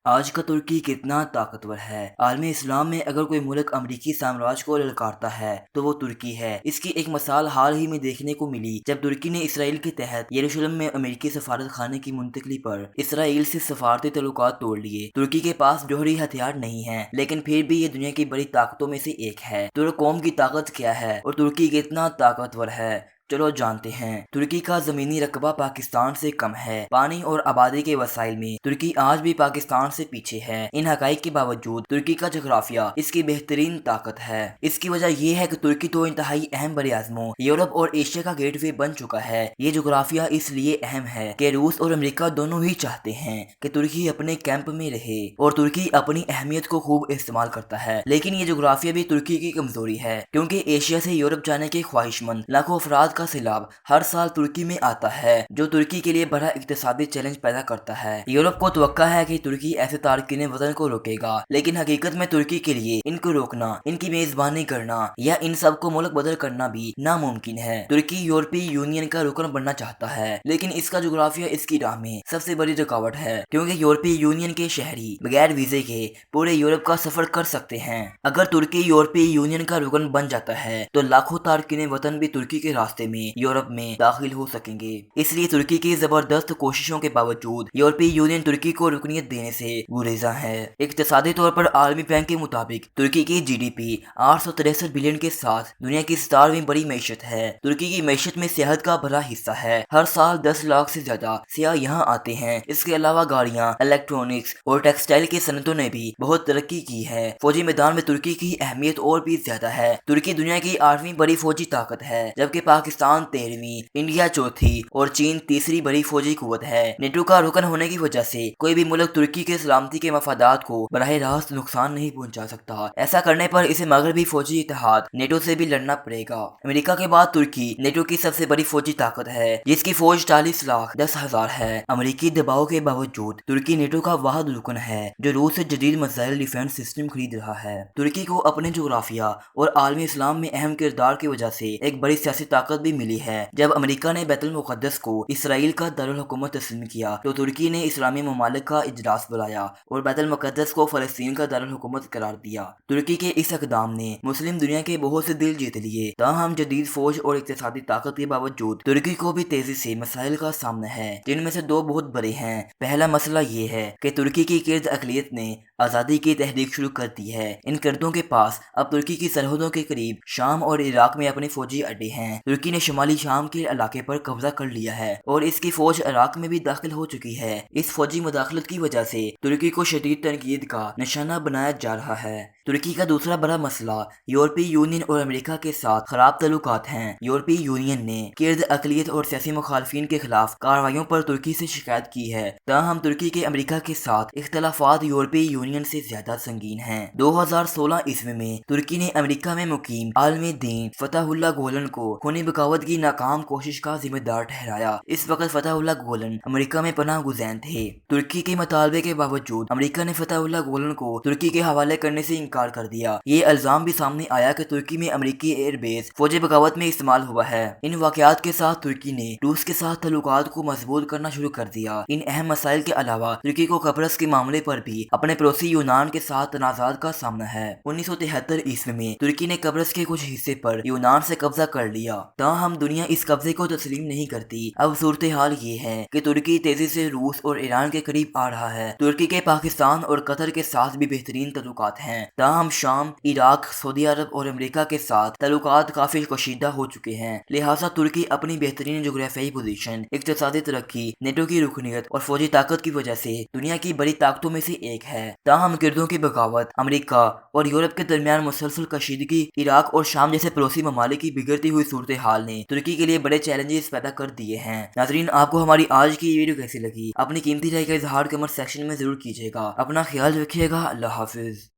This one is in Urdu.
آج کا ترکی کتنا طاقتور ہے۔ عالم اسلام میں اگر کوئی ملک امریکی سامراج کو للکارتا ہے تو وہ ترکی ہے۔ اس کی ایک مثال حال ہی میں دیکھنے کو ملی جب ترکی نے اسرائیل کے تحت یروشلم میں امریکی سفارت خانے کی منتقلی پر اسرائیل سے سفارتی تعلقات توڑ لیے۔ ترکی کے پاس جوہری ہتھیار نہیں ہیں، لیکن پھر بھی یہ دنیا کی بڑی طاقتوں میں سے ایک ہے۔ ترک قوم کی طاقت کیا ہے اور ترکی کتنا طاقتور ہے، چلو جانتے ہیں۔ ترکی کا زمینی رقبہ پاکستان سے کم ہے۔ پانی اور آبادی کے وسائل میں ترکی آج بھی پاکستان سے پیچھے ہے۔ ان حقائق کے باوجود ترکی کا جغرافیہ اس کی بہترین طاقت ہے۔ اس کی وجہ یہ ہے کہ ترکی تو انتہائی اہم براعظموں یورپ اور ایشیا کا گیٹ وے بن چکا ہے۔ یہ جغرافیہ اس لیے اہم ہے کہ روس اور امریکہ دونوں ہی چاہتے ہیں کہ ترکی اپنے کیمپ میں رہے اور ترکی اپنی اہمیت کو خوب استعمال کرتا ہے۔ لیکن یہ جغرافیہ بھی ترکی کی کمزوری ہے، کیونکہ ایشیا سے یورپ جانے کے خواہش مند لاکھوں افراد کا سیلاب ہر سال ترکی میں آتا ہے، جو ترکی کے لیے بڑا اقتصادی چیلنج پیدا کرتا ہے۔ یورپ کو توقع ہے کہ ترکی ایسے تارکین وطن کو روکے گا، لیکن حقیقت میں ترکی کے لیے ان کو روکنا، ان کی میزبانی کرنا یا ان سب کو ملک بدل کرنا بھی ناممکن ہے۔ ترکی یورپی یونین کا رکن بننا چاہتا ہے، لیکن اس کا جغرافیہ اس کی راہ میں سب سے بڑی رکاوٹ ہے، کیونکہ یورپی یونین کے شہری بغیر ویزے کے پورے یورپ کا سفر کر سکتے ہیں۔ اگر ترکی یورپی یونین کا رکن بن جاتا ہے تو لاکھوں تارکین وطن بھی ترکی کے راستے میں یورپ میں داخل ہو سکیں گے۔ اس لیے ترکی کی زبردست کوششوں کے باوجود یورپی یونین ترکی کو رکنیت دینے سے گریزاں ہے۔ اقتصادی طور پر عالمی بینک کے مطابق ترکی کی جی ڈی پی 863 بلین کے ساتھ دنیا کی 17ویں بڑی معیشت ہے۔ ترکی کی معیشت میں سیاحت کا بڑا حصہ ہے، ہر سال 10 لاکھ سے زیادہ سیاح یہاں آتے ہیں۔ اس کے علاوہ گاڑیاں، الیکٹرونکس اور ٹیکسٹائل کی صنعتوں نے بھی بہت ترقی کی ہے۔ فوجی میدان میں ترکی کی اہمیت اور بھی زیادہ ہے۔ ترکی دنیا کی 8ویں بڑی فوجی طاقت ہے، جبکہ پاکستان 13ویں، انڈیا چوتھی اور چین تیسری بڑی فوجی قوت ہے۔ نیٹو کا رکن ہونے کی وجہ سے کوئی بھی ملک ترکی کے سلامتی کے مفادات کو براہ راست نقصان نہیں پہنچا سکتا۔ ایسا کرنے پر اسے مغربی فوجی اتحاد نیٹو سے بھی لڑنا پڑے گا۔ امریکہ کے بعد ترکی نیٹو کی سب سے بڑی فوجی طاقت ہے، جس کی فوج 40,10,000 ہے۔ امریکی دباؤ کے باوجود ترکی نیٹو کا واحد رکن ہے جو روس سے جدید میزائل ڈیفنس سسٹم خرید رہا ہے۔ ترکی کو اپنے جغرافیہ اور عالمی اسلام میں اہم کردار کی وجہ سے ایک بڑی سیاسی طاقت بھی ملی ہے۔ جب امریکہ نے بیت المقدس کو اسرائیل کا دارالحکومت تسلیم کیا تو ترکی نے اسلامی ممالک کا اجلاس بلایا اور بیت المقدس کو فلسطین کا دارالحکومت قرار دیا۔ ترکی کے اس اقدام نے مسلم دنیا کے بہت سے دل جیت لیے، تاہم جدید فوج اور اقتصادی طاقت کے باوجود ترکی کو بھی تیزی سے مسائل کا سامنا ہے، جن میں سے دو بہت بڑے ہیں۔ پہلا مسئلہ یہ ہے کہ ترکی کی کرد اقلیت نے آزادی کی تحریک شروع کر دی ہے۔ ان کردوں کے پاس اب ترکی کی سرحدوں کے قریب شام اور عراق میں اپنے فوجی اڈے ہیں۔ ترکی نے شمالی شام کے علاقے پر قبضہ کر لیا ہے اور اس کی فوج عراق میں بھی داخل ہو چکی ہے۔ اس فوجی مداخلت کی وجہ سے ترکی کو شدید تنقید کا نشانہ بنایا جا رہا ہے۔ ترکی کا دوسرا بڑا مسئلہ یورپی یونین اور امریکہ کے ساتھ خراب تعلقات ہیں۔ یورپی یونین نے کرد اقلیت اور سیاسی مخالفین کے خلاف کارروائیوں پر ترکی سے شکایت کی ہے، تاہم ترکی کے امریکہ کے ساتھ اختلافات یورپی یونین سے زیادہ سنگین ہیں۔ 2016 عیسوی میں ترکی نے امریکہ میں مقیم عالم دین فتح اللہ گولن کو خونی بغاوت کی ناکام کوشش کا ذمہ دار ٹھہرایا۔ اس وقت فتح اللہ گولن امریکہ میں پناہ گزین تھے۔ ترکی کے مطالبے کے باوجود امریکہ نے فتح اللہ گولن کو ترکی کے حوالے کرنے سے انکار کر دیا۔ یہ الزام بھی سامنے آیا کہ ترکی میں امریکی ایئر بیس فوجی بغاوت میں استعمال ہوا ہے۔ ان واقعات کے ساتھ ترکی نے روس کے ساتھ تعلقات کو مضبوط کرنا شروع کر دیا۔ ان اہم مسائل کے علاوہ ترکی کو قبرص کے معاملے پر بھی اپنے پڑوسی یونان کے ساتھ تنازعات کا سامنا ہے۔ 1973 عیسوی میں ترکی نے قبرص کے کچھ حصے پر یونان سے قبضہ کر لیا، تاہم دنیا اس قبضے کو تسلیم نہیں کرتی۔ اب صورتحال یہ ہے کہ ترکی تیزی سے روس اور ایران کے قریب آ رہا ہے۔ ترکی کے پاکستان اور قطر کے ساتھ بھی بہترین تعلقات ہیں، تاہم شام، عراق، سعودی عرب اور امریکہ کے ساتھ تعلقات کافی کشیدہ ہو چکے ہیں۔ لہٰذا ترکی اپنی بہترین جغرافیائی پوزیشن، اقتصادی ترقی، نیٹو کی رکنیت اور فوجی طاقت کی وجہ سے دنیا کی بڑی طاقتوں میں سے ایک ہے۔ تاہم کردوں کی بغاوت، امریکہ اور یورپ کے درمیان مسلسل کشیدگی، عراق اور شام جیسے پڑوسی ممالک کی بگڑتی ہوئی صورتحال نے ترکی کے لیے بڑے چیلنجز پیدا کر دیے ہیں۔ ناظرین، آپ کو ہماری آج کی یہ ویڈیو کیسی لگی؟ اپنی قیمتی رائے کا اظہار کمنٹ سیکشن میں ضرور کیجیے گا۔ اپنا خیال رکھیے گا۔ اللہ حافظ۔